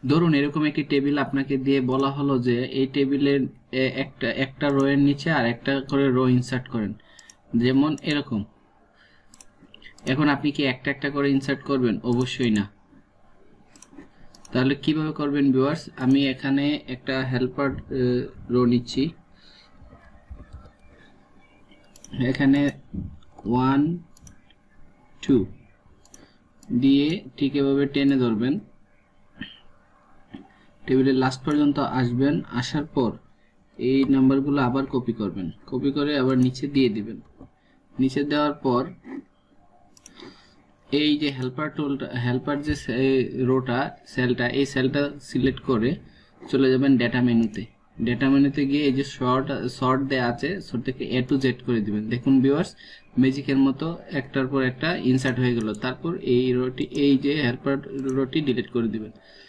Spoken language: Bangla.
ধরুন এরকম একটি টেবিল আপনাকে দিয়ে বলা হলো যে এই টেবিলের একটা একটা রো এর নিচে আর একটা করে রো ইনসার্ট করেন, যেমন এরকম। এখন আপনি কি একটা একটা করে ইনসার্ট করবেন? অবশ্যই না। তাহলে কিভাবে করবেন ভিউয়ার্স, আমি এখানে একটা হেল্পার রো নিচ্ছি, এখানে 1 2 দিয়ে ঠিক এভাবে টেনে ধরবেন, টেবিলের লাস্ট পর্যন্ত আসবেন, আসার পর এই নাম্বারগুলো আবার কপি করবেন, কপি করে আবার নিচে দিয়ে দিবেন। নিচে দেওয়ার পর এই যে হেল্পার টুলটা, হেল্পার যে রোটা সেলটা, এই সেলটা সিলেক্ট করে চলে যাবেন ডেটা মেনুতে। ডেটা মেনুতে গিয়ে এই যে শর্ট দেয়া আছে, শর্ট থেকে A to Z করে দিবেন। দেখুন ভিউয়ার্স, ম্যাজিকের মতো একটার পর একটা ইনসার্ট হয়ে গেল। তারপর এই রোটি, এই যে হেল্পার রোটি ডিলিট করে দিবেন।